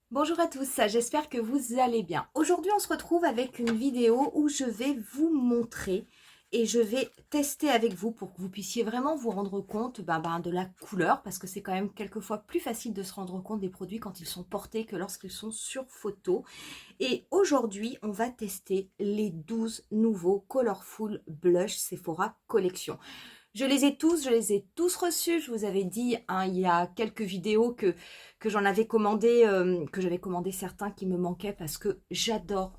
Bonjour à tous, j'espère que vous allez bien. Aujourd'hui, on se retrouve avec une vidéo où je vais vous montrer et je vais tester avec vous pour que vous puissiez vraiment vous rendre compte de la couleur, parce que c'est quand même quelquefois plus facile de se rendre compte des produits quand ils sont portés que lorsqu'ils sont sur photo. Et aujourd'hui, on va tester les 12 nouveaux Colorful Blush Sephora Collection. Je les ai tous reçus. Je vous avais dit il y a quelques vidéos que j'en avais commandé, que j'avais commandé certains qui me manquaient parce que j'adore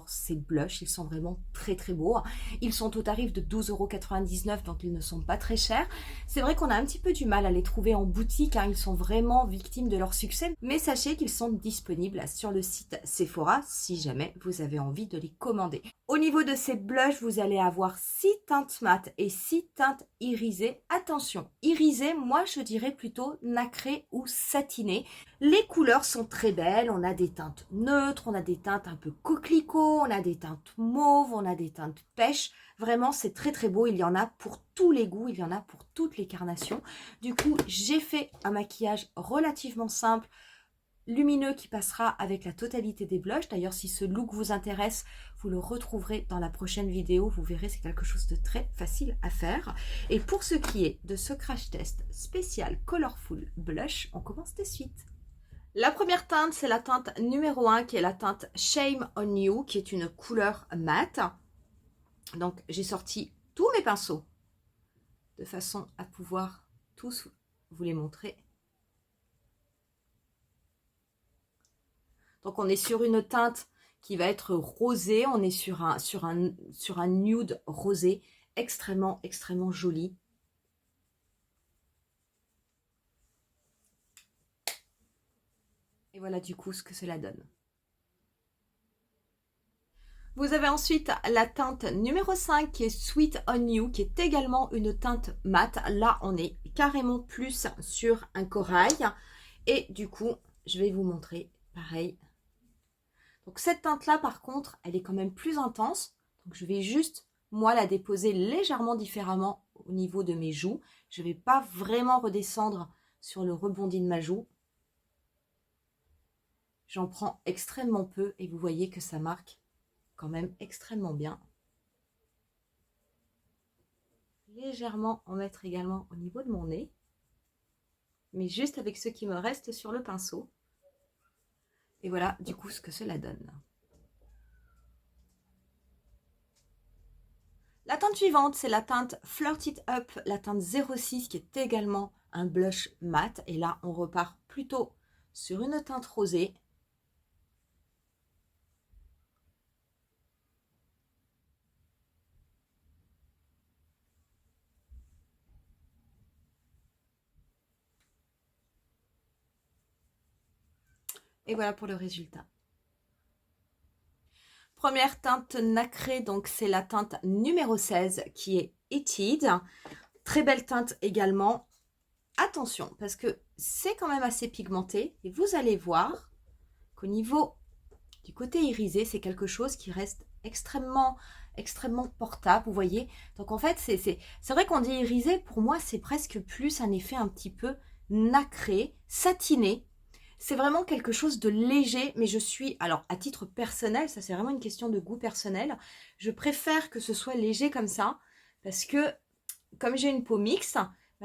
ces blushs. Ils sont vraiment très très beaux. Ils sont au tarif de 12,99 €, donc ils ne sont pas très chers. C'est vrai qu'on a un petit peu du mal à les trouver en boutique. Ils sont vraiment victimes de leur succès. Mais sachez qu'ils sont disponibles sur le site Sephora si jamais vous avez envie de les commander. Au niveau de ces blushs, vous allez avoir 6 teintes mat et 6 teintes irisées. Attention, irisées, moi je dirais plutôt nacré ou satiné. Les couleurs sont très belles, on a des teintes neutres, on a des teintes un peu coquelicot, on a des teintes mauves, on a des teintes pêche. Vraiment, c'est très très beau, il y en a pour tous les goûts, il y en a pour toutes les carnations. Du coup, j'ai fait un maquillage relativement simple, lumineux, qui passera avec la totalité des blushs. D'ailleurs, si ce look vous intéresse, vous le retrouverez dans la prochaine vidéo. Vous verrez, c'est quelque chose de très facile à faire. Et pour ce qui est de ce crash test spécial Colorful Blush, on commence de suite. La première teinte, c'est la teinte numéro 1, qui est la teinte Shame on You, qui est une couleur mate. Donc, j'ai sorti tous mes pinceaux de façon à pouvoir tous vous les montrer. Donc on est sur une teinte qui va être rosée, on est sur un nude rosé extrêmement joli. Et voilà du coup ce que cela donne. Vous avez ensuite la teinte numéro 5 qui est Sweet on You, qui est également une teinte mate. Là on est carrément plus sur un corail. Et du coup je vais vous montrer pareil. Donc cette teinte-là, par contre, elle est quand même plus intense. Donc je vais juste, moi, la déposer légèrement différemment au niveau de mes joues. Je ne vais pas vraiment redescendre sur le rebondi de ma joue. J'en prends extrêmement peu et vous voyez que ça marque quand même extrêmement bien. Légèrement en mettre également au niveau de mon nez, mais juste avec ce qui me reste sur le pinceau. Et voilà du coup ce que cela donne. La teinte suivante, c'est la teinte Flirt It Up, la teinte 06, qui est également un blush mat. Et là, on repart plutôt sur une teinte rosée. Et voilà pour le résultat. Première teinte nacrée, donc c'est la teinte numéro 16 qui est Etude. Très belle teinte également. Attention, parce que c'est quand même assez pigmenté. Et vous allez voir qu'au niveau du côté irisé, c'est quelque chose qui reste extrêmement portable, vous voyez. Donc en fait, c'est vrai qu'on dit irisé, pour moi, c'est presque plus un effet un petit peu nacré, satiné. C'est vraiment quelque chose de léger, mais je suis, alors à titre personnel, ça c'est vraiment une question de goût personnel, je préfère que ce soit léger comme ça, parce que comme j'ai une peau mixte,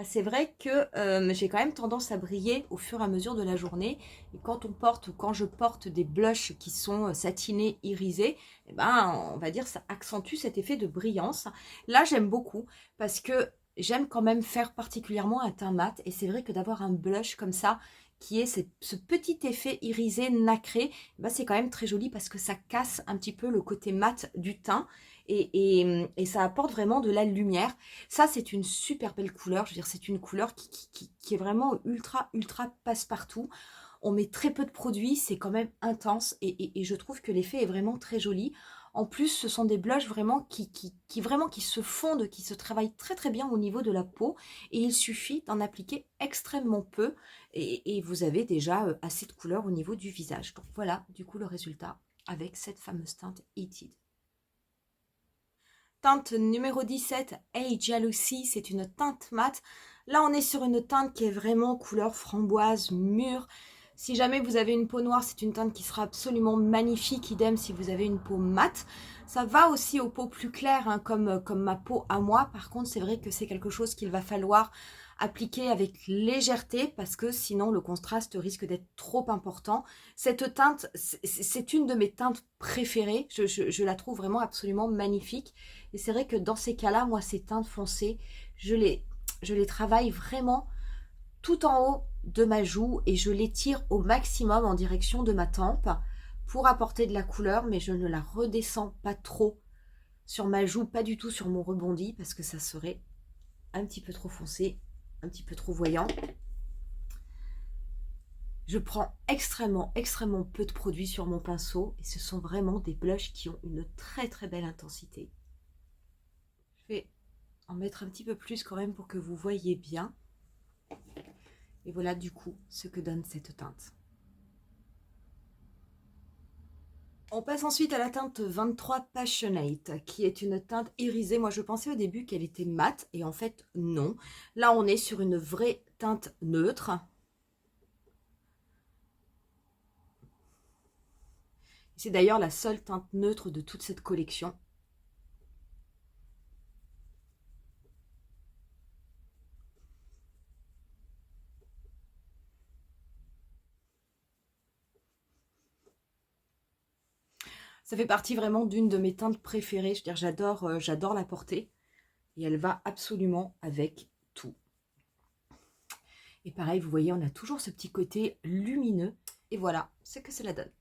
c'est vrai que j'ai quand même tendance à briller au fur et à mesure de la journée. Et quand on porte, ou quand je porte des blushs qui sont satinés, irisés, on va dire ça accentue cet effet de brillance. Là, j'aime beaucoup parce que j'aime quand même faire particulièrement un teint mat. Et c'est vrai que d'avoir un blush comme ça, qui est ce petit effet irisé, nacré, c'est quand même très joli parce que ça casse un petit peu le côté mat du teint. Et ça apporte vraiment de la lumière. Ça, c'est une super belle couleur. Je veux dire, c'est une couleur qui est vraiment ultra passe-partout. On met très peu de produits, c'est quand même intense et je trouve que l'effet est vraiment très joli. En plus, ce sont des blushs vraiment qui se fondent, qui se travaillent très bien au niveau de la peau. Et il suffit d'en appliquer extrêmement peu et vous avez déjà assez de couleur au niveau du visage. Donc voilà, du coup, le résultat avec cette fameuse teinte Heated. Teinte numéro 17, Hey Jealousy, c'est une teinte mate. Là, on est sur une teinte qui est vraiment couleur framboise, mûre. Si jamais vous avez une peau noire, c'est une teinte qui sera absolument magnifique. Idem si vous avez une peau mate. Ça va aussi aux peaux plus claires, hein, comme ma peau à moi. Par contre, c'est vrai que c'est quelque chose qu'il va falloir appliquer avec légèreté parce que sinon le contraste risque d'être trop important. Cette teinte, c'est une de mes teintes préférées. Je la trouve vraiment absolument magnifique. Et c'est vrai que dans ces cas-là, moi, ces teintes foncées, je les travaille vraiment tout en haut de ma joue et je l'étire au maximum en direction de ma tempe pour apporter de la couleur, mais je ne la redescends pas trop sur ma joue, pas du tout sur mon rebondi parce que ça serait un petit peu trop foncé, un petit peu trop voyant. Je prends extrêmement peu de produits sur mon pinceau et ce sont vraiment des blushs qui ont une très belle intensité. Je vais en mettre un petit peu plus quand même pour que vous voyez bien. Et voilà du coup ce que donne cette teinte. On passe ensuite à la teinte 23 Passionate, qui est une teinte irisée. Moi, je pensais au début qu'elle était mate, et en fait, non. Là, on est sur une vraie teinte neutre. C'est d'ailleurs la seule teinte neutre de toute cette collection. Ça fait partie vraiment d'une de mes teintes préférées. Je veux dire, j'adore la porter. Et elle va absolument avec tout. Et pareil, vous voyez, on a toujours ce petit côté lumineux. Et voilà ce que cela donne.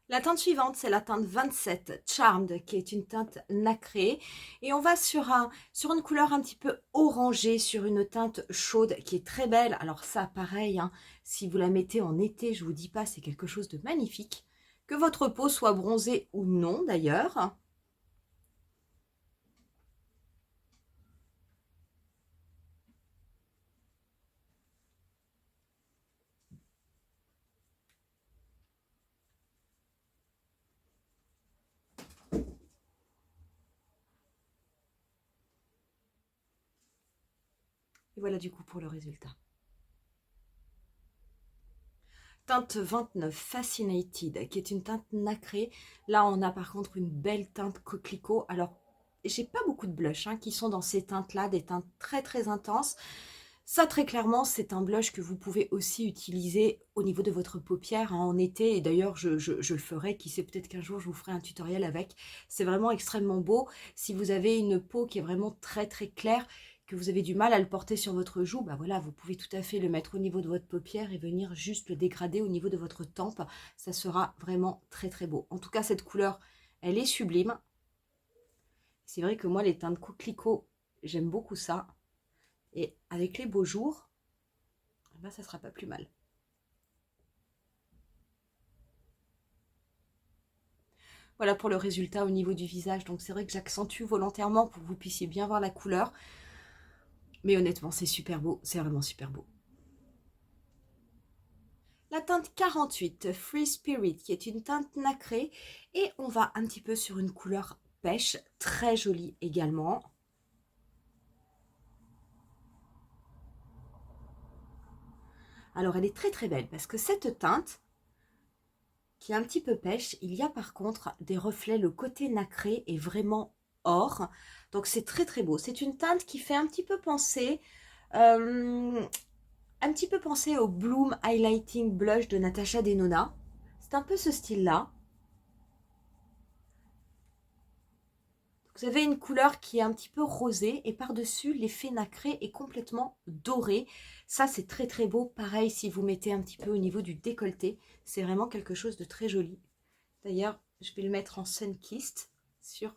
La teinte suivante, c'est la teinte 27 Charmed, qui est une teinte nacrée. Et on va sur une couleur un petit peu orangée, sur une teinte chaude qui est très belle. Alors ça, pareil, hein, si vous la mettez en été, je vous dis pas, c'est quelque chose de magnifique. Que votre peau soit bronzée ou non, d'ailleurs. Et voilà du coup pour le résultat. Teinte 29 Fascinated, qui est une teinte nacrée. Là, on a par contre une belle teinte coquelicot. Alors, j'ai pas beaucoup de blushs qui sont dans ces teintes-là, des teintes très intenses. Ça, très clairement, c'est un blush que vous pouvez aussi utiliser au niveau de votre paupière en été. Et d'ailleurs, je le ferai. Qui sait, peut-être qu'un jour, je vous ferai un tutoriel avec. C'est vraiment extrêmement beau. Si vous avez une peau qui est vraiment très claire, que vous avez du mal à le porter sur votre joue, bah voilà, vous pouvez tout à fait le mettre au niveau de votre paupière et venir juste le dégrader au niveau de votre tempe. Ça sera vraiment très beau. En tout cas, cette couleur, elle est sublime. C'est vrai que moi, les teintes coquelicot, j'aime beaucoup ça. Et avec les beaux jours, ben, ça sera pas plus mal. Voilà pour le résultat au niveau du visage. Donc c'est vrai que j'accentue volontairement pour que vous puissiez bien voir la couleur. Mais honnêtement, c'est super beau. C'est vraiment super beau. La teinte 48, Free Spirit, qui est une teinte nacrée. Et on va un petit peu sur une couleur pêche, très jolie également. Alors elle est très belle parce que cette teinte, qui est un petit peu pêche, il y a par contre des reflets, le côté nacré est vraiment or. Donc c'est très beau. C'est une teinte qui fait un petit peu penser... au Bloom Highlighting Blush de Natasha Denona. C'est un peu ce style-là. Vous avez une couleur qui est un petit peu rosée et par-dessus, l'effet nacré est complètement doré. Ça, c'est très beau. Pareil, si vous mettez un petit peu au niveau du décolleté, c'est vraiment quelque chose de très joli. D'ailleurs, je vais le mettre en sun-kissed sur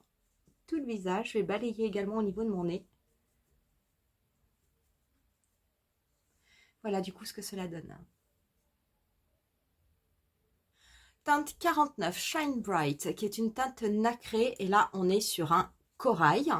tout le visage. Je vais balayer également au niveau de mon nez. Voilà du coup ce que cela donne. Teinte 49 Shine Bright, qui est une teinte nacrée. Et là, on est sur un corail.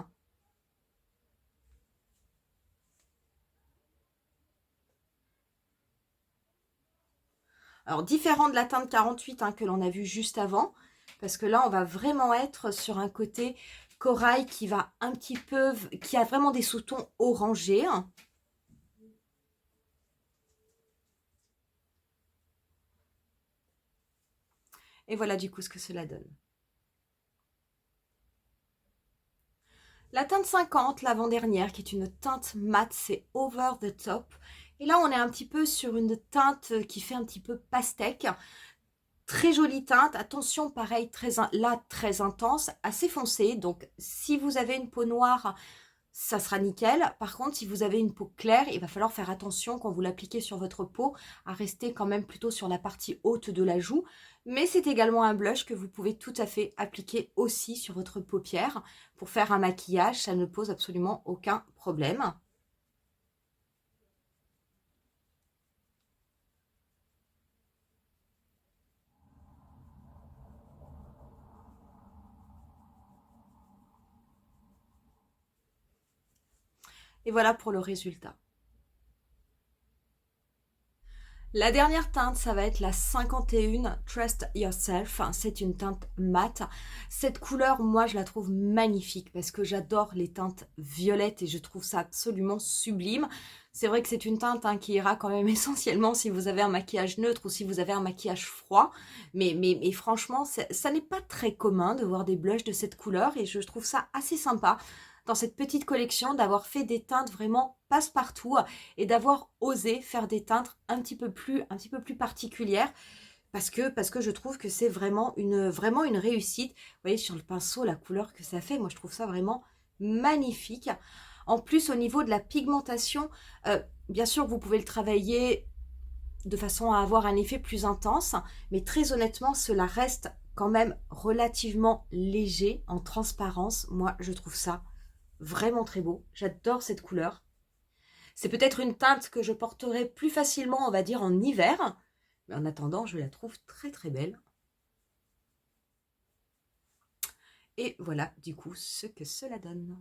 Alors, différent de la teinte 48 que l'on a vu juste avant. Parce que là, on va vraiment être sur un côté corail qui va un petit peu... qui a vraiment des sous-tons orangés. Et voilà du coup ce que cela donne. La teinte 50, l'avant-dernière, qui est une teinte mate, c'est Over the Top. Et là, on est un petit peu sur une teinte qui fait un petit peu pastèque. Très jolie teinte, attention, pareil, très intense, assez foncée. Donc, si vous avez une peau noire, ça sera nickel. Par contre, si vous avez une peau claire, il va falloir faire attention quand vous l'appliquez sur votre peau à rester quand même plutôt sur la partie haute de la joue. Mais c'est également un blush que vous pouvez tout à fait appliquer aussi sur votre paupière. Pour faire un maquillage, ça ne pose absolument aucun problème. Et voilà pour le résultat. La dernière teinte, ça va être la 51 Trust Yourself. C'est une teinte mate. Cette couleur, moi, je la trouve magnifique parce que j'adore les teintes violettes et je trouve ça absolument sublime. C'est vrai que c'est une teinte qui ira quand même essentiellement si vous avez un maquillage neutre ou si vous avez un maquillage froid. Mais franchement, ça n'est pas très commun de voir des blushs de cette couleur et je trouve ça assez sympa dans cette petite collection d'avoir fait des teintes vraiment passe-partout et d'avoir osé faire des teintes un petit peu plus particulières parce que je trouve que c'est vraiment une réussite. Vous voyez sur le pinceau la couleur que ça fait, moi je trouve ça vraiment magnifique. En plus au niveau de la pigmentation, bien sûr vous pouvez le travailler de façon à avoir un effet plus intense, mais très honnêtement cela reste quand même relativement léger en transparence. Moi je trouve ça vraiment très beau, j'adore cette couleur. C'est peut-être une teinte que je porterai plus facilement, on va dire, en hiver. Mais en attendant, je la trouve très très belle. Et voilà du coup ce que cela donne.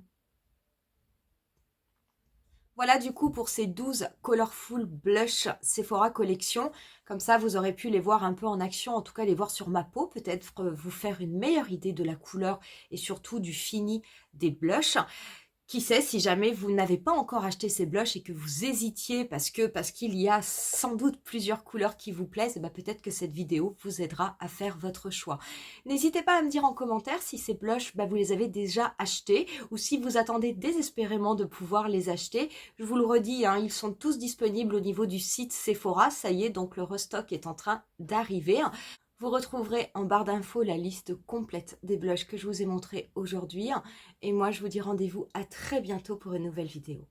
Voilà du coup pour ces 12 Colorful Blush Sephora Collection. Comme ça, vous aurez pu les voir un peu en action, en tout cas les voir sur ma peau. Peut-être vous faire une meilleure idée de la couleur et surtout du fini des blushs. Qui sait, si jamais vous n'avez pas encore acheté ces blushs et que vous hésitiez parce qu'il y a sans doute plusieurs couleurs qui vous plaisent, et peut-être que cette vidéo vous aidera à faire votre choix. N'hésitez pas à me dire en commentaire si ces blushs, vous les avez déjà achetés ou si vous attendez désespérément de pouvoir les acheter. Je vous le redis, ils sont tous disponibles au niveau du site Sephora. Ça y est, donc le restock est en train d'arriver. Vous retrouverez en barre d'infos la liste complète des blushs que je vous ai montrés aujourd'hui. Et moi, je vous dis rendez-vous à très bientôt pour une nouvelle vidéo.